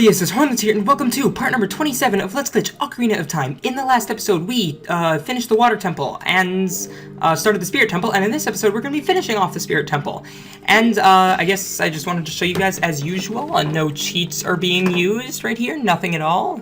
everybody, this is Hornlitz here, and welcome to part number 27 of Let's Glitch Ocarina of Time. In the last episode, we finished the Water Temple and started the Spirit Temple, and in this episode, we're going to be finishing off the Spirit Temple. And I guess I just wanted to show you guys, as usual, no cheats are being used right here, nothing at all.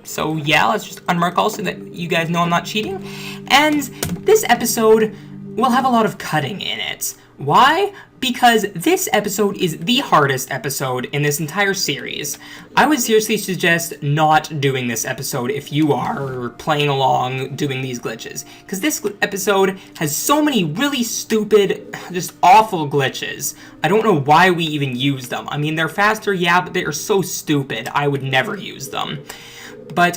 So yeah, let's just unmark all so that you guys know I'm not cheating. And this episode will have a lot of cutting in it. Why? Because this episode is the hardest episode in this entire series. I would seriously suggest not doing this episode if you are playing along doing these glitches. Because this episode has so many really stupid, just awful glitches. I don't know why we even use them. I mean, they're faster, yeah, but they are so stupid. I would never use them. But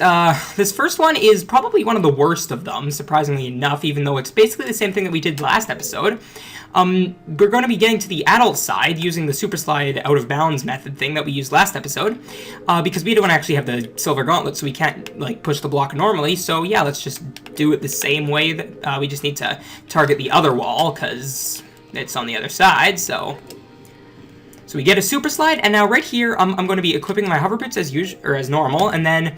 this first one is probably one of the worst of them, surprisingly enough, even though it's basically the same thing that we did last episode. We're going to be getting to the adult side using the super slide out of bounds method thing that we used last episode, because we don't actually have the silver gauntlet, so we can't like push the block normally. So yeah, let's just do it the same way. That we just need to target the other wall because it's on the other side. So we get a super slide, and now right here, I'm going to be equipping my hover boots as usual or as normal, and then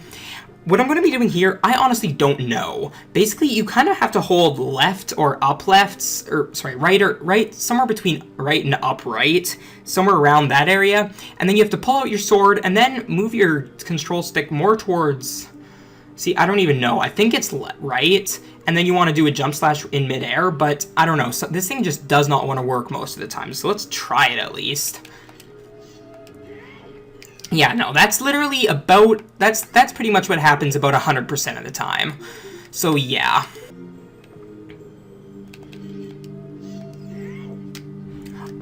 what I'm going to be doing here, I honestly don't know. Basically, you kind of have to hold left or up left, or sorry, right, somewhere between right and up right, somewhere around that area, and then you have to pull out your sword and then move your control stick more towards. See, I don't even know. I think it's right, and then you want to do a jump slash in midair, but I don't know. So this thing just does not want to work most of the time. So let's try it at least. Yeah, no, that's literally about, that's pretty much what happens about 100% of the time. So, yeah.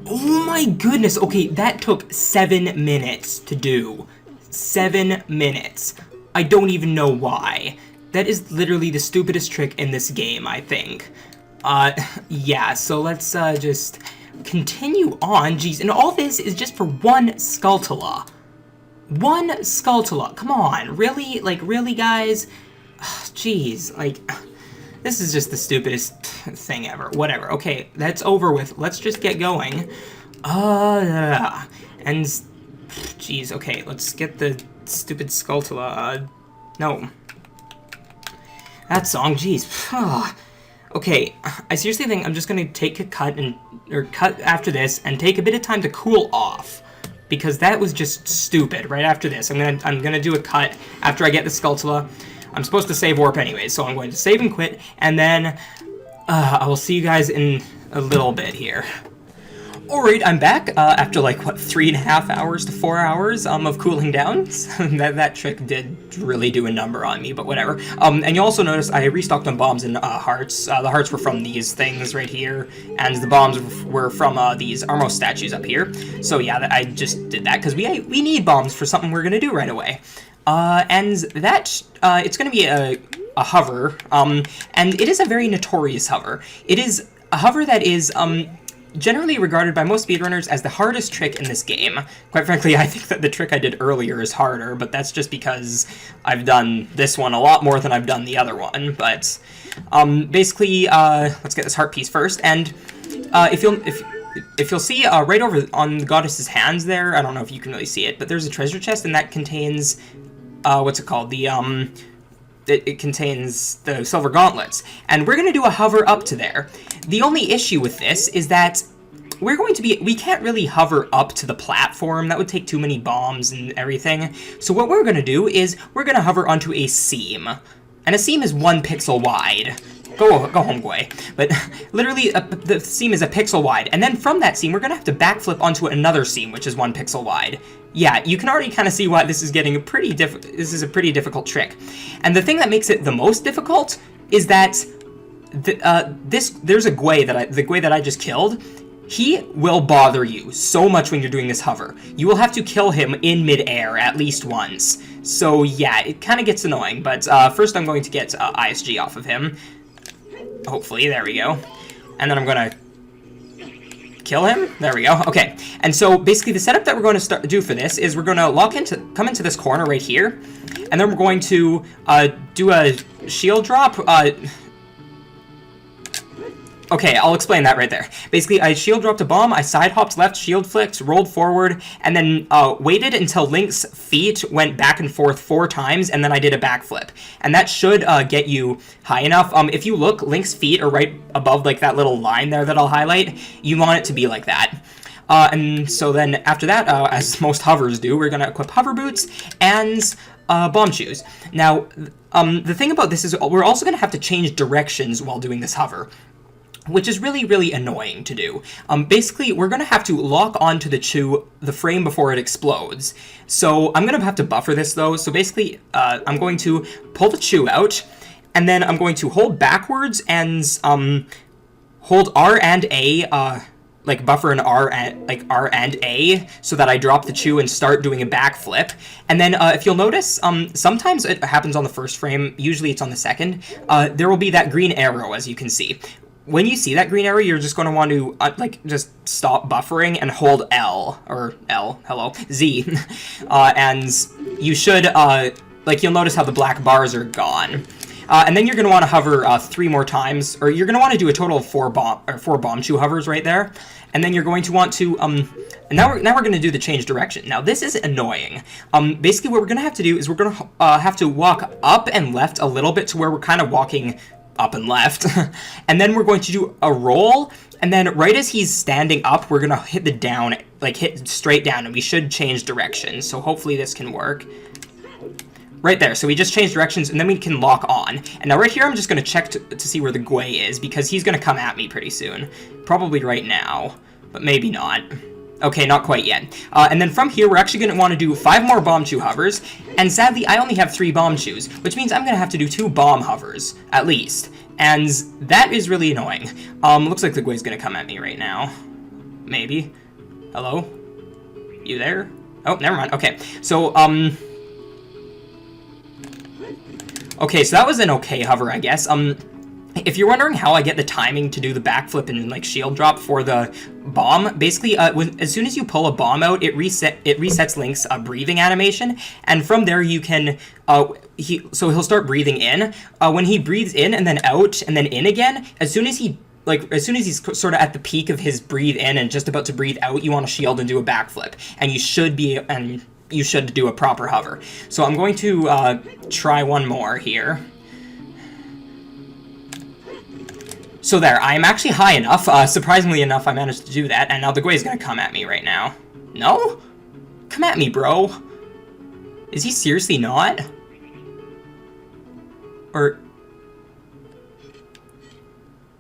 Oh my goodness, okay, that took 7 minutes to do. 7 minutes. I don't even know why. That is literally the stupidest trick in this game, I think. Yeah, so let's, just continue on. Jeez, and all this is just for one Skulltula. One Skulltula. Come on, really? Like, really, guys? Jeez, like, this is just the stupidest thing ever. Whatever. Okay, that's over with. Let's just get going. And, jeez, okay, let's get the stupid Skulltula. No. That song, jeez. Okay, I seriously think I'm just gonna take a cut cut after this and take a bit of time to cool off. Because that was just stupid. Right after this, I'm gonna do a cut after I get the Skulltula. I'm supposed to save warp anyway, so I'm going to save and quit, and then I will see you guys in a little bit here. Alright, I'm back after like, what, 3.5 hours to 4 hours of cooling down. that trick did really do a number on me, but whatever. And you also notice I restocked on bombs and hearts. The hearts were from these things right here, and the bombs were from these Armor statues up here. So yeah, I just did that because we need bombs for something we're gonna do right away. And that, it's gonna be a hover, and it is a very notorious hover. It is a hover that is, generally regarded by most speedrunners as the hardest trick in this game. Quite frankly, I think that the trick I did earlier is harder, but that's just because I've done this one a lot more than I've done the other one. But basically, let's get this heart piece first. And if you'll see right over on the goddess's hands there, I don't know if you can really see it, but there's a treasure chest, and that contains what's it called? It contains the silver gauntlets, and we're going to do a hover up to there. The only issue with this is that we can't really hover up to the platform. That would take too many bombs and everything. So what we're going to do is we're going to hover onto a seam, and a seam is 1 pixel wide. Go home, Gwei. But literally, the seam is a pixel wide, and then from that seam, we're going to have to backflip onto another seam, which is 1 pixel wide. Yeah, you can already kind of see why this is getting this is a pretty difficult trick. And the thing that makes it the most difficult is that there's a Gwei the Gwei that I just killed. He will bother you so much when you're doing this hover. You will have to kill him in midair at least once. So yeah, it kind of gets annoying. But first, I'm going to get ISG off of him. Hopefully, there we go. And then I'm gonna kill him. There we go. Okay. And so basically, the setup that we're going to do for this is we're going to come into this corner right here, and then we're going to do a shield drop. Okay, I'll explain that right there. Basically, I shield dropped a bomb, I side hopped left, shield flicked, rolled forward, and then waited until Link's feet went back and forth 4 times, and then I did a backflip. And that should get you high enough. If you look, Link's feet are right above like that little line there that I'll highlight. You want it to be like that. And so then after that, as most hovers do, we're going to equip hover boots and bomb shoes. Now, the thing about this is we're also going to have to change directions while doing this hover, which is really, really annoying to do. Basically, we're going to have to lock onto the frame before it explodes. So I'm going to have to buffer this, though. So basically, I'm going to pull the chew out, and then I'm going to hold backwards and hold R and A, like buffer an R and A, so that I drop the chew and start doing a backflip. And then if you'll notice, sometimes it happens on the first frame, usually it's on the second, there will be that green arrow, as you can see. When you see that green arrow, you're just going to want to, just stop buffering and hold Z. And you should, you'll notice how the black bars are gone. And then you're going to want to hover 3 more times, or you're going to want to do a total of 4 bomb chew hovers right there. And then you're going to want to, now we're going to do the change direction. Now, this is annoying. Basically, what we're going to have to do is we're going to have to walk up and left a little bit to where we're kind of walking up and left. And then we're going to do a roll, and then right as he's standing up, we're going to hit the down, hit straight down, and we should change directions. So hopefully this can work. Right there, so we just changed directions, and then we can lock on. And now right here, I'm just going to check to see where the Gwei is, because he's going to come at me pretty soon. Probably right now, but maybe not. Okay, not quite yet. And then from here, we're actually going to want to do 5 more bomb chew hovers, and sadly, I only have 3 bomb chews, which means I'm going to have to do 2 bomb hovers, at least. And that is really annoying. Looks like the Gwei's going to come at me right now. Maybe. Hello? You there? Oh, never mind. Okay, so, okay, so that was an okay hover, I guess. If you're wondering how I get the timing to do the backflip and shield drop for the bomb, basically, as soon as you pull a bomb out, it resets Link's breathing animation, and from there you can he'll start breathing in. When he breathes in and then out and then in again, as soon as he's sort of at the peak of his breathe in and just about to breathe out, you want to shield and do a backflip, and you should do a proper hover. So I'm going to try one more here. So there, I am actually high enough. Surprisingly enough, I managed to do that, and now the Gwei's gonna come at me right now. No? Come at me, bro. Is he seriously not? Or...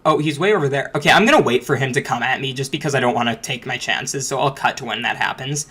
Oh, he's way over there. Okay, I'm gonna wait for him to come at me just because I don't want to take my chances, so I'll cut to when that happens.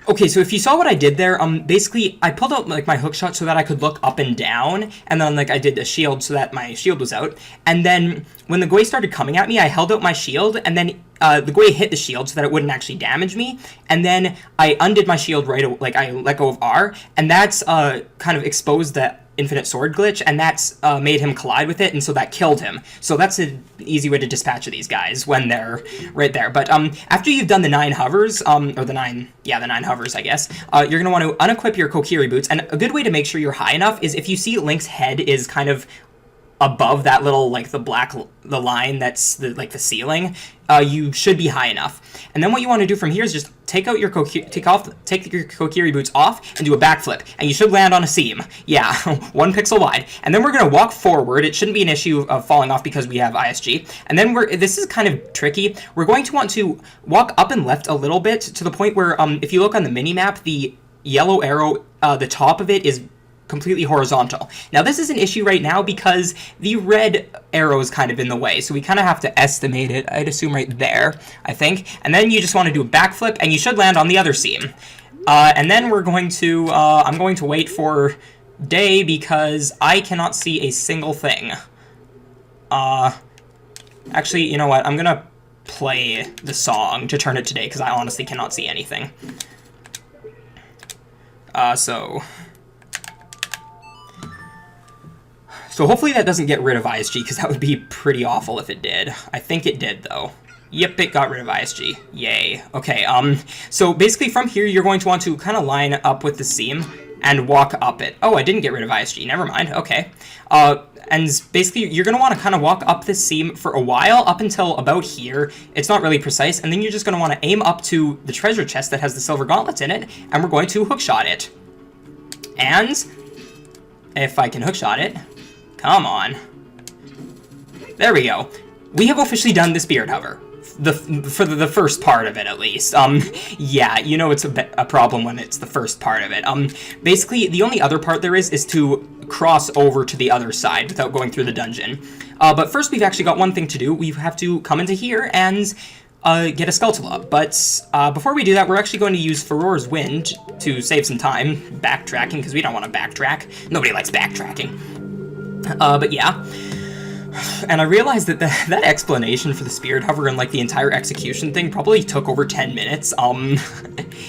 Okay, so if you saw what I did there, basically, I pulled out, my hook shot so that I could look up and down, and then, I did a shield so that my shield was out, and then, when the Gwei started coming at me, I held out my shield, and then, the Gwei hit the shield so that it wouldn't actually damage me, and then I undid my shield right away, I let go of R, and that's, kind of exposed the infinite sword glitch, and that's made him collide with it, and so that killed him. So that's an easy way to dispatch these guys when they're right there. But after you've done the 9 hovers, or the 9 hovers, I guess, you're going to want to unequip your Kokiri boots, and a good way to make sure you're high enough is if you see Link's head is kind of above that little, the line that's, the ceiling, you should be high enough. And then what you want to do from here is just take your Kokiri boots off and do a backflip, and you should land on a seam. Yeah, 1 pixel wide. And then we're going to walk forward. It shouldn't be an issue of falling off because we have ISG. And then this is kind of tricky. We're going to want to walk up and left a little bit to the point where, if you look on the mini-map, the yellow arrow, the top of it is completely horizontal. Now this is an issue right now because the red arrow is kind of in the way, so we kind of have to estimate it. I'd assume right there, I think. And then you just want to do a backflip, and you should land on the other seam. And then we're going to, I'm going to wait for day because I cannot see a single thing. Actually, you know what? I'm gonna play the song to turn it to day because I honestly cannot see anything. So hopefully that doesn't get rid of ISG, because that would be pretty awful if it did. I think it did, though. Yep, it got rid of ISG. Yay. Okay, so basically from here, you're going to want to kind of line up with the seam and walk up it. Oh, I didn't get rid of ISG. Never mind. Okay. And basically, you're going to want to kind of walk up this seam for a while, up until about here. It's not really precise, and then you're just going to want to aim up to the treasure chest that has the silver gauntlets in it, and we're going to hookshot it. And if I can hookshot it, come on. There we go. We have officially done the spirit hover. For the first part of it, at least. Yeah, you know it's a problem when it's the first part of it. Basically, the only other part there is to cross over to the other side without going through the dungeon. But first, we've actually got one thing to do. We have to come into here and get a Skulltula. But before we do that, we're actually going to use Furor's Wind to save some time backtracking, because we don't want to backtrack. Nobody likes backtracking. But yeah. And I realized that that explanation for the spirit hover and, like, the entire execution thing probably took over 10 minutes.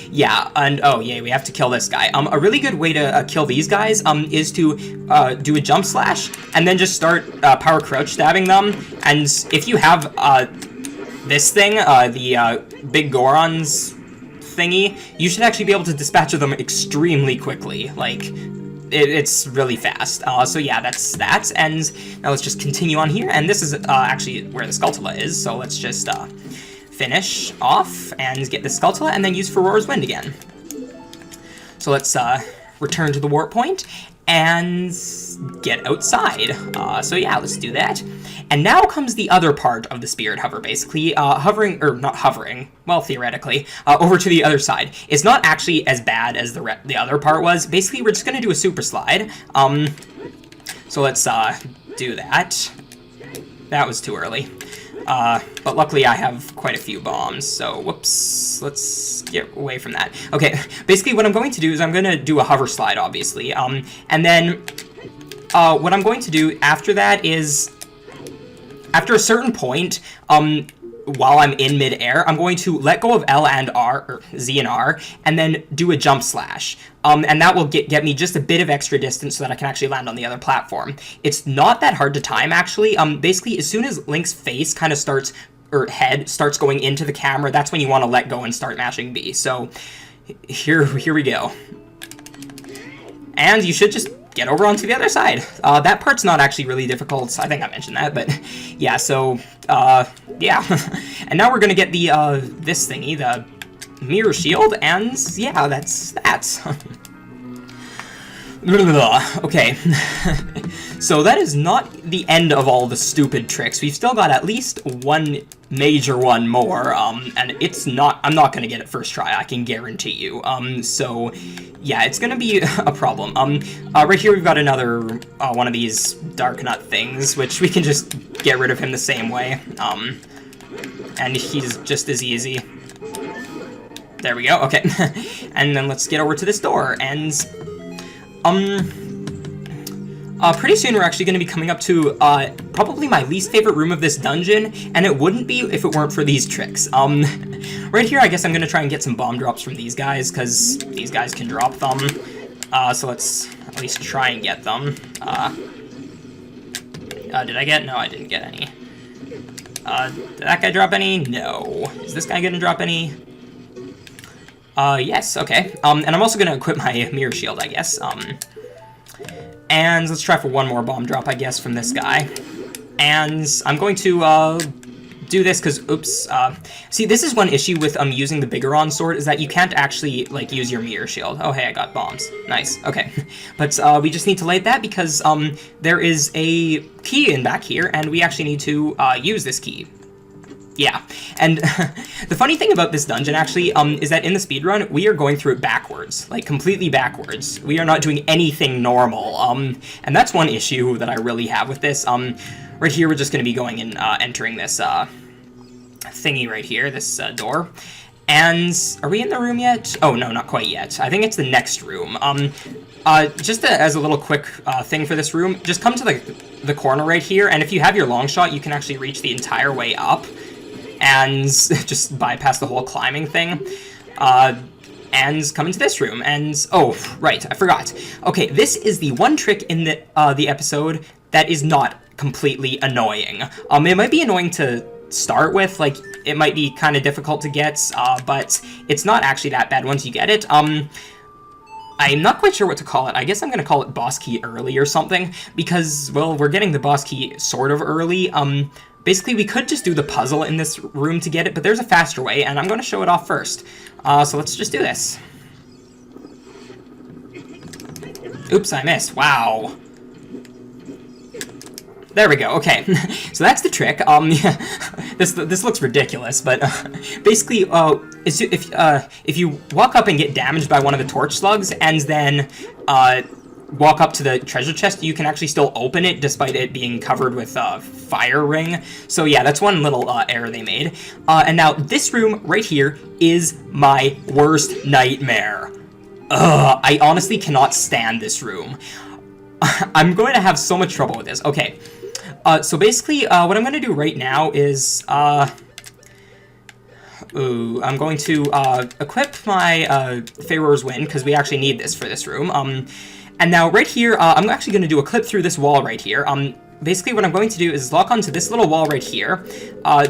Yeah, and, oh, yeah, we have to kill this guy. A really good way to kill these guys, is to, do a jump slash, and then just start, power crouch stabbing them. And if you have, this thing, the, Big Goron's thingy, you should actually be able to dispatch them extremely quickly. Like, it's really fast. So yeah, that's that. And now let's just continue on here. And this is actually where the Skulltula is. So let's just finish off and get the Skulltula and then use Furor's Wind again. So let's return to the warp point and get outside. So yeah, let's do that. And now comes the other part of the spirit hover, basically, hovering, or not hovering, well, theoretically, over to the other side. It's not actually as bad as the other part was. Basically, we're just going to do a super slide. So let's do that. That was too early. But luckily I have quite a few bombs, so whoops, let's get away from that. Okay, basically what I'm going to do is I'm going to do a hover slide, obviously, and then what I'm going to do after that is, after a certain point, while I'm in midair, I'm going to let go of L and R, or Z and R, and then do a jump slash. And that will get me just a bit of extra distance so that I can actually land on the other platform. It's not that hard to time, actually. Basically, as soon as Link's face kind of starts, or head starts going into the camera, that's when you want to let go and start mashing B. So, here we go. And you should just get over onto the other side. That part's not actually really difficult. I think I mentioned that, but yeah, so, yeah. And now we're gonna get the, this thingy, the mirror shield, and yeah, that's that. Okay. So that is not the end of all the stupid tricks. We've still got at least one major one more, and it's not, I'm not gonna get it first try, I can guarantee you. So, yeah, it's gonna be a problem. Right here we've got another, one of these dark nut things, which we can just get rid of him the same way. And he's just as easy. There we go, okay. And then let's get over to this door, and, pretty soon we're actually going to be coming up to, probably my least favorite room of this dungeon, and it wouldn't be if it weren't for these tricks. Right here, I guess I'm going to try and get some bomb drops from these guys, because these guys can drop them. So let's at least try and get them. Did I get? No, I didn't get any. Did that guy drop any? No. Is this guy going to drop any? Yes, okay. And I'm also going to equip my mirror shield, I guess. And let's try for one more bomb drop, I guess, from this guy. And I'm going to, do this because, oops, see, this is one issue with, using the Bigoron sword, is that you can't actually, like, use your mirror shield. Oh, hey, I got bombs. Nice, okay. But, we just need to light that because, there is a key in back here, and we actually need to, use this key. Yeah, and the funny thing about this dungeon, actually, is that in the speedrun, we are going through it backwards, like, completely backwards. We are not doing anything normal, and that's one issue that I really have with this. Right here, we're just going to be going and, entering this, thingy right here, this, door. And, are we in the room yet? Oh, no, not quite yet. I think it's the next room. Just as a little quick, thing for this room, just come to the corner right here, and if you have your long shot, you can actually reach the entire way up. And just bypass the whole climbing thing, and come into this room, and, oh, right, I forgot. Okay, this is the one trick in the episode that is not completely annoying. It might be annoying to start with, like, it might be kind of difficult to get, but it's not actually that bad once you get it. I I'm not quite sure what to call it. I guess I'm going to call it boss key early or something, because, well, we're getting the boss key sort of early. Basically, we could just do the puzzle in this room to get it, but there's a faster way, and I'm going to show it off first. So let's just do this. Oops, I missed. Wow. There we go. Okay, so that's the trick. Yeah, this looks ridiculous, but basically, if you walk up and get damaged by one of the torch slugs, and then walk up to the treasure chest, you can actually still open it despite it being covered with fire ring. So yeah, that's one little error they made. And now this room right here is my worst nightmare. I honestly cannot stand this room. I'm going to have so much trouble with this. Okay. So basically, what I'm going to do right now is, I'm going to equip my Pharaoh's Wind, because we actually need this for this room. And now right here, I'm actually going to do a clip through this wall right here. Basically, what I'm going to do is lock onto this little wall right here,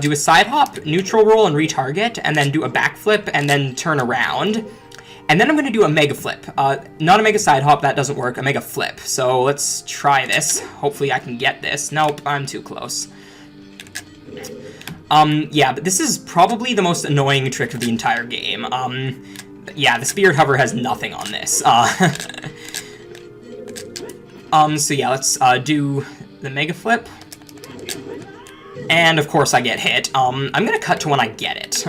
do a side hop, neutral roll, and retarget, and then do a backflip, and then turn around. And then I'm going to do a mega flip. Not a mega side hop, that doesn't work, a mega flip. So let's try this. Hopefully I can get this. Nope, I'm too close. Yeah, but this is probably the most annoying trick of the entire game. Yeah, the Spirit Hover has nothing on this. So yeah, let's do the mega flip. And of course I get hit. I'm going to cut to when I get it.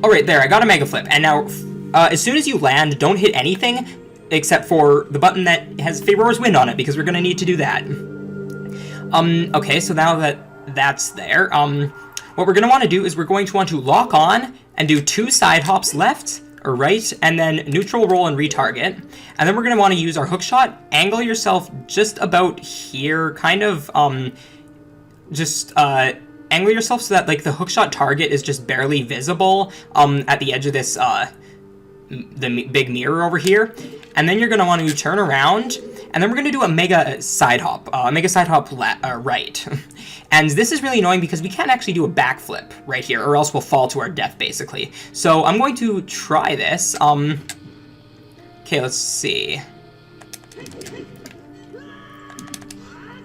Alright, there, I got a mega flip. And now, as soon as you land, don't hit anything except for the button that has Pharaoh's Wind on it, because we're going to need to do that. Okay, so now that that's there, what we're going to want to do is we're going to want to lock on and do 2 side hops left or right, and then neutral roll and retarget. And then we're going to want to use our hook shot, angle yourself just about here, kind of, angle yourself so that, like, the hookshot target is just barely visible at the edge of this, the big mirror over here. And then you're going to want to turn around, and then we're going to do a mega side hop right. And this is really annoying because we can't actually do a backflip right here, or else we'll fall to our death, basically. So I'm going to try this. Okay, let's see.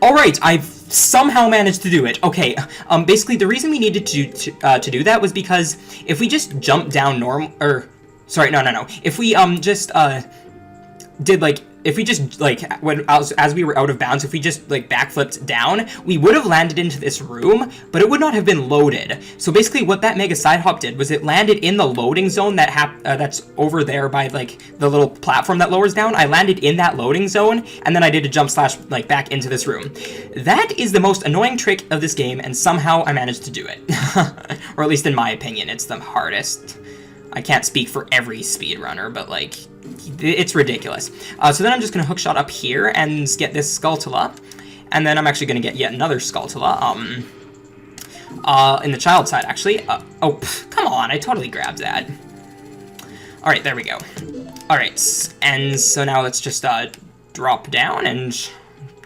Alright, I've somehow managed to do it. Okay, basically the reason we needed to do that was because if we just jump down normal, or, sorry, no. If we, if we just, like, as we were out of bounds, if we just, like, backflipped down, we would have landed into this room, but it would not have been loaded. So basically what that mega side hop did was it landed in the loading zone that's over there by, like, the little platform that lowers down. I landed in that loading zone, and then I did a jump slash, like, back into this room. That is the most annoying trick of this game, and somehow I managed to do it. Or at least in my opinion, it's the hardest. I can't speak for every speedrunner, but, like, it's ridiculous. So then I'm just going to hookshot up here and get this Skulltula. And then I'm actually going to get yet another Skulltula. In the child side, actually. Come on, I totally grabbed that. Alright, there we go. Alright, and so now let's just drop down and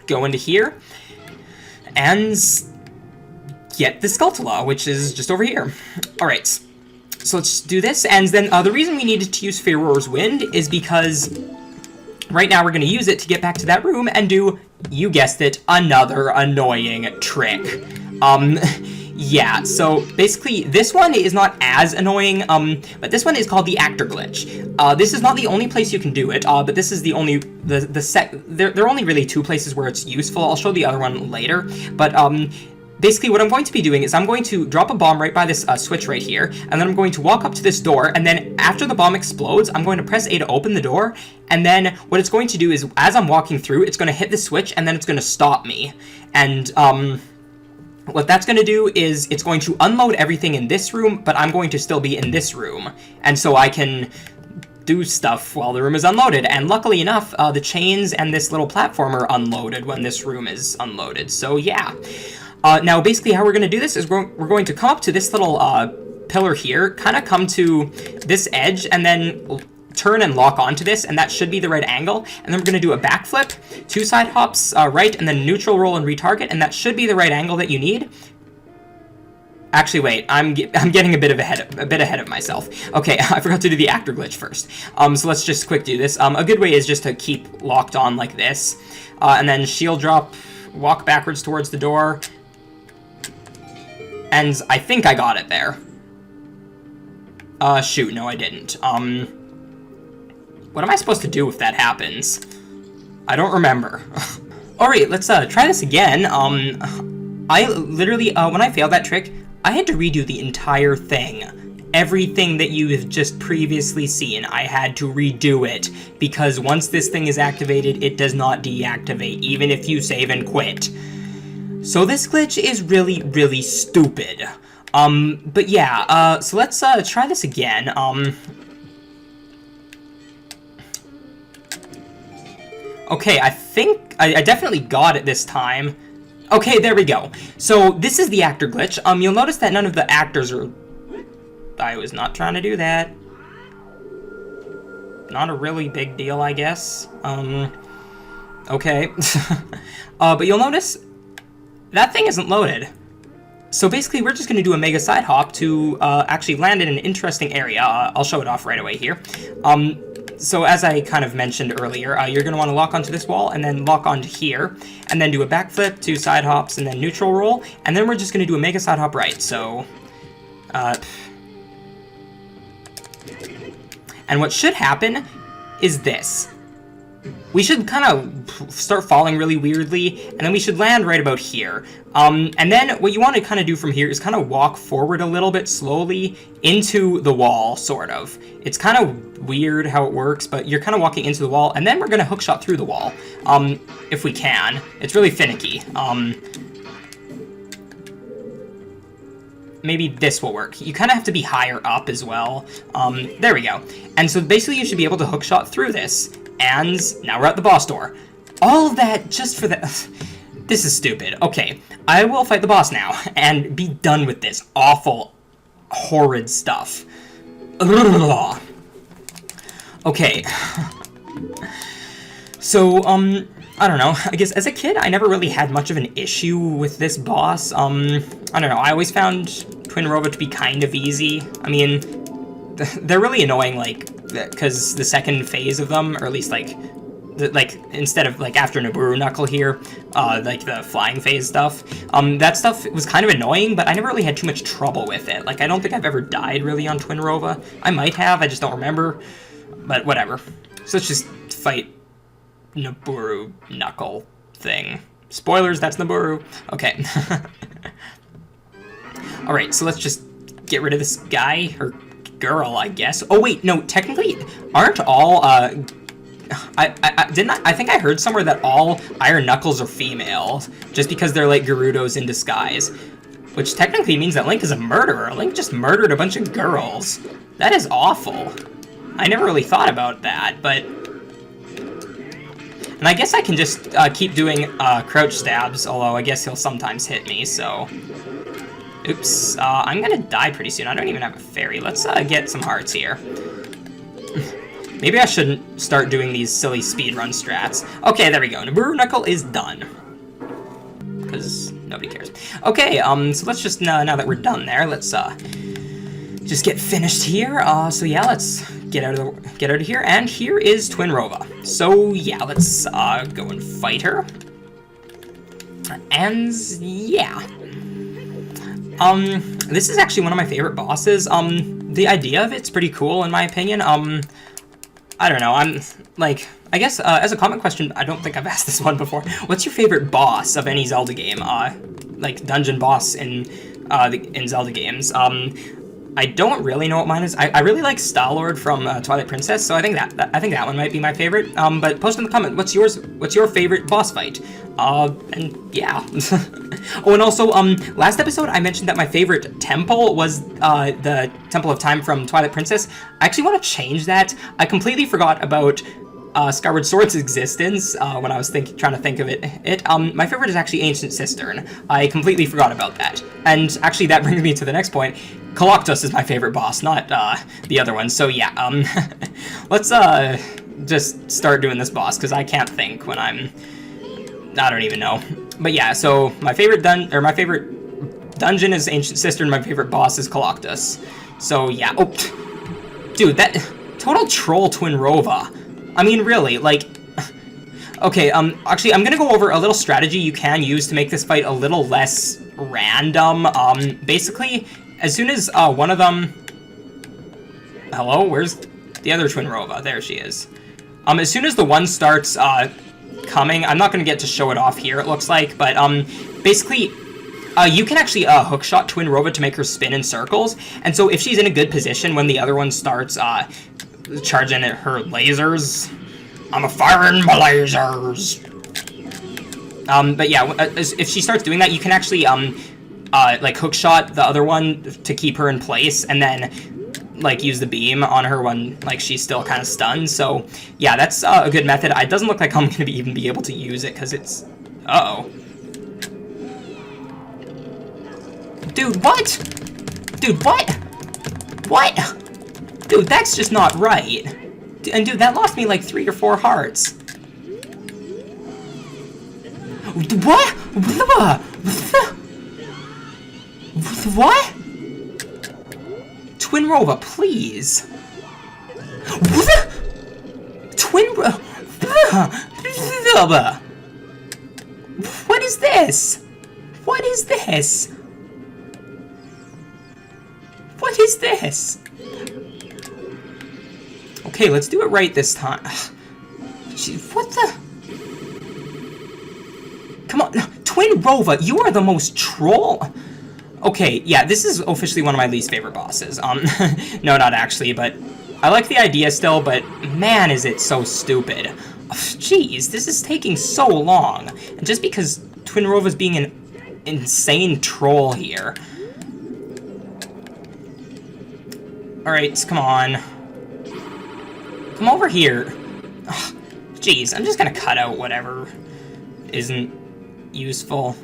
go into here. And get the Skulltula, which is just over here. Alright. So let's do this, and then the reason we needed to use Pharaoh's Wind is because right now we're going to use it to get back to that room and do, you guessed it, another annoying trick. Yeah, so basically this one is not as annoying, but this one is called the actor glitch. This is not the only place you can do it, but this is the only, there are only really 2 places where it's useful. I'll show the other one later, but, basically, what I'm going to be doing is I'm going to drop a bomb right by this switch right here, and then I'm going to walk up to this door, and then after the bomb explodes, I'm going to press A to open the door, and then what it's going to do is, as I'm walking through, it's going to hit the switch, and then it's going to stop me. And, what that's going to do is it's going to unload everything in this room, but I'm going to still be in this room, and so I can do stuff while the room is unloaded. And luckily enough, the chains and this little platform are unloaded when this room is unloaded, so yeah. Now, basically, how we're going to do this is we're going to come up to this little pillar here, kind of come to this edge, and then turn and lock onto this, and that should be the right angle. And then we're going to do a backflip, 2 side hops right, and then neutral roll and retarget, and that should be the right angle that you need. Actually, wait. I'm getting a bit ahead of myself. Okay, I forgot to do the actor glitch first. So let's just quick do this. A good way is just to keep locked on like this, and then shield drop, walk backwards towards the door, and I think I got it there. Shoot, no, I didn't. What am I supposed to do if that happens? I don't remember. Alright, let's try this again. I literally, when I failed that trick, I had to redo the entire thing. Everything that you have just previously seen, I had to redo it, because once this thing is activated, it does not deactivate, even if you save and quit. So this glitch is really, really stupid. But yeah, so let's try this again. Okay, I think I definitely got it this time. Okay, there we go. So this is the actor glitch. You'll notice that none of the actors are... I was not trying to do that. Not a really big deal, I guess. Okay. But you'll notice that thing isn't loaded. So basically, we're just going to do a mega side hop to actually land in an interesting area. I'll show it off right away here. So as I kind of mentioned earlier, you're going to want to lock onto this wall and then lock onto here, and then do a backflip, 2 side hops, and then neutral roll, and then we're just going to do a mega side hop right. So, and what should happen is this. We should kind of start falling really weirdly, and then we should land right about here. And then what you want to kind of do from here is kind of walk forward a little bit slowly into the wall, sort of. It's kind of weird how it works, but you're kind of walking into the wall, and then we're going to hookshot through the wall, if we can. It's really finicky. Maybe this will work. You kind of have to be higher up as well. There we go. And so basically you should be able to hookshot through this. And now we're at the boss door. All of that just for the... This is stupid. Okay, I will fight the boss now and be done with this awful, horrid stuff. Ugh. Okay. So, I don't know. I guess as a kid, I never really had much of an issue with this boss. I don't know. I always found Twinrova to be kind of easy. I mean, they're really annoying, like, because the second phase of them, or at least, like, instead of, like, after Naburu Knuckle here, like, the flying phase stuff, that stuff was kind of annoying, but I never really had too much trouble with it. Like, I don't think I've ever died, really, on Twinrova. I might have, I just don't remember, but whatever. So let's just fight Naburu Knuckle thing. Spoilers, that's Naburu. Okay. Alright, so let's just get rid of this guy, or girl, I guess. Oh wait, no, technically, aren't all, I think I heard somewhere that all Iron Knuckles are female, just because they're like Gerudos in disguise. Which technically means that Link is a murderer. Link just murdered a bunch of girls. That is awful. I never really thought about that, but... And I guess I can just keep doing crouch stabs, although I guess he'll sometimes hit me, so... Oops, I'm gonna die pretty soon. I don't even have a fairy. Let's get some hearts here. Maybe I shouldn't start doing these silly speedrun strats. Okay, there we go. Naburu Knuckle is done. Because nobody cares. Okay, so let's just, now that we're done there, let's just get finished here. So yeah, let's get out of here. And here is Twinrova. So yeah, let's go and fight her. And yeah. This is actually one of my favorite bosses. The idea of it's pretty cool in my opinion. I don't know, I'm, like, I guess, as a comment question, I don't think I've asked this one before. What's your favorite boss of any Zelda game? Like, dungeon boss in Zelda games. I don't really know what mine is. I really like Star-Lord from Twilight Princess, so I think that one might be my favorite. But post in the comment, what's your favorite boss fight? And yeah. Oh, and also, last episode I mentioned that my favorite temple was the Temple of Time from Twilight Princess. I actually want to change that. I completely forgot about Skyward Sword's existence when I was trying to think of it. My favorite is actually Ancient Cistern. I completely forgot about that. And actually that brings me to the next point. Koloktos is my favorite boss, not the other one. So yeah, let's just start doing this boss, because I can't think when I don't even know. But yeah, so my favorite dungeon is Ancient Sister, and my favorite boss is Coloctus. So, yeah. Oh, dude, that... Total troll Twinrova. I mean, really, like... Okay, actually, I'm gonna go over a little strategy you can use to make this fight a little less random. Basically, as soon as, one of them... Hello? Where's the other Twinrova? There she is. As soon as the one starts, coming, I'm not gonna get to show it off here, it looks like, but, basically... you can actually hookshot Twinrova to make her spin in circles, and so if she's in a good position when the other one starts charging at her lasers, I'm a firing my lasers. But yeah, if she starts doing that, you can actually like hookshot the other one to keep her in place, and then like use the beam on her when like she's still kind of stunned. So yeah, that's a good method. It doesn't look like I'm gonna even be able to use it because it's uh-oh. Dude, what? Dude, what? What? Dude, that's just not right. And dude, that lost me like 3 or 4 hearts. What? What? Twinrova, please. Twinrova. What is this? What is this? What is this? Okay, let's do it right this time. Jeez, what the? Come on, Twinrova, you are the most troll. Okay, yeah, this is officially one of my least favorite bosses. No, not actually, but I like the idea still, but man, is it so stupid. Jeez, this is taking so long. And just because Twinrova's being an insane troll here. Alright, come on. Come over here. Jeez, I'm just gonna cut out whatever isn't useful.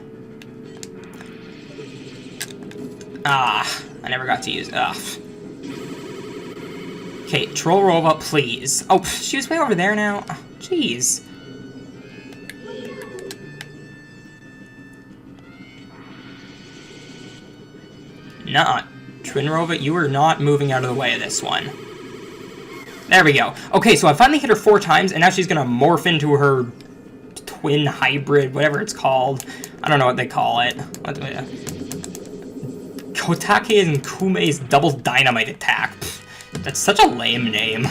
I never got to use it. Okay, Trollrova, please. Oh, she was way over there now. Jeez. Nah. Twinrova, you are not moving out of the way of this one. There we go. Okay, so I finally hit her 4 times, and now she's gonna morph into her twin hybrid, whatever it's called. I don't know what they call it. Kotake and Kume's double dynamite attack. That's such a lame name,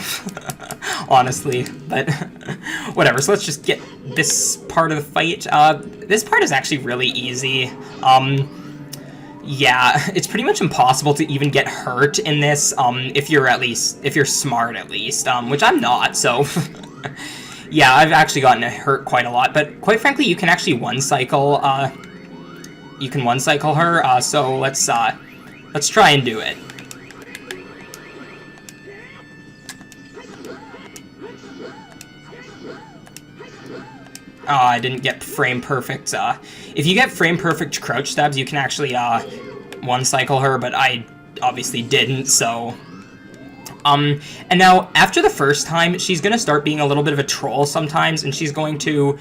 honestly, but whatever. So let's just get this part of the fight. This part is actually really easy. Yeah, it's pretty much impossible to even get hurt in this, if you're smart at least, which I'm not, so... Yeah, I've actually gotten hurt quite a lot, but quite frankly, you can actually one-cycle her, so let's try and do it. Oh, I didn't get frame perfect. If you get frame perfect crouch stabs, you can actually one-cycle her, but I obviously didn't, so... And now, after the first time, she's gonna start being a little bit of a troll sometimes, and she's going to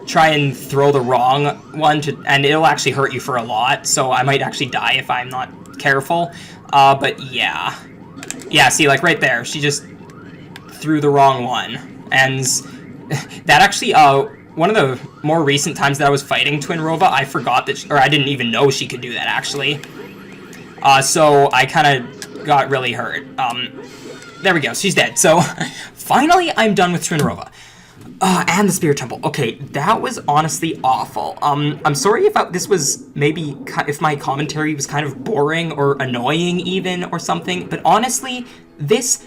try and throw the wrong one, and it'll actually hurt you for a lot, so I might actually die if I'm not careful. But yeah. Yeah, see, like right there, she just threw the wrong one. And that actually, one of the more recent times that I was fighting Twinrova, I forgot that, or I didn't even know she could do that, actually. So I kind of got really hurt. There we go, she's dead. So, finally, I'm done with Twinrova. And the Spirit Temple. Okay, that was honestly awful. I'm sorry if this was maybe, if my commentary was kind of boring or annoying even or something, but honestly, this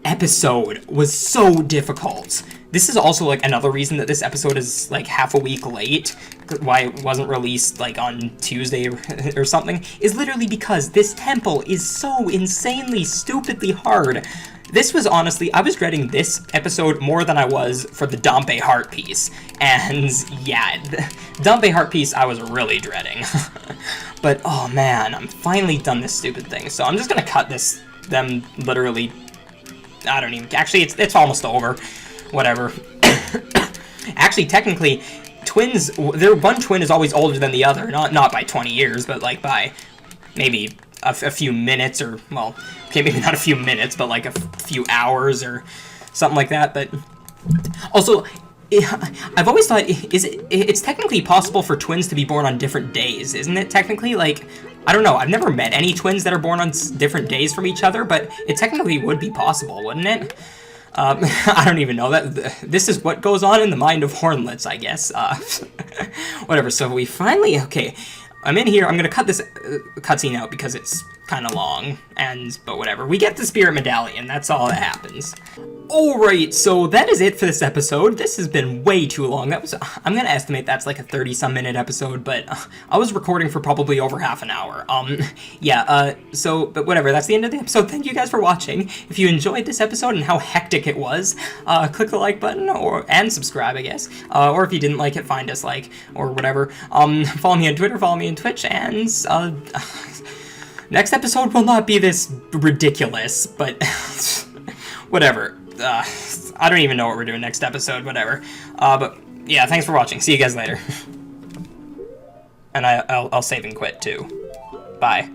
episode was so difficult. This is also, like, another reason that this episode is, like, half a week late, why it wasn't released, like, on Tuesday or something, is literally because this temple is so insanely, stupidly hard. This was honestly, I was dreading this episode more than I was for the Dampe Heart piece. And, yeah, Dampe Heart piece I was really dreading. But, oh man, I'm finally done this stupid thing, so I'm just gonna cut them literally, I don't even, actually, it's almost over. Whatever. Actually, technically, twins, their one twin is always older than the other, not by 20 years, but like by maybe a few minutes, or, well, okay, maybe not a few minutes, but like a few hours or something like that. But also, I've always thought, it's technically possible for twins to be born on different days, isn't it? Technically, like, I don't know, I've never met any twins that are born on different days from each other, but it technically would be possible, wouldn't it? I don't even know. This is what goes on in the mind of Hornlitz, I guess. Whatever, so we finally, okay, I'm in here. I'm gonna cut this cutscene out because it's kind of long, but whatever. We get the spirit medallion, that's all that happens. Alright, so that is it for this episode. This has been way too long. I'm gonna estimate that's like a 30-some minute episode, but I was recording for probably over half an hour. But whatever, that's the end of the episode. Thank you guys for watching. If you enjoyed this episode and how hectic it was, click the like button and subscribe, I guess. Or if you didn't like it, find dislike or whatever. Follow me on Twitter, follow me on Twitch, and next episode will not be this ridiculous, but whatever. I don't even know what we're doing next episode, whatever. But yeah, thanks for watching. See you guys later. And I'll save and quit too. Bye.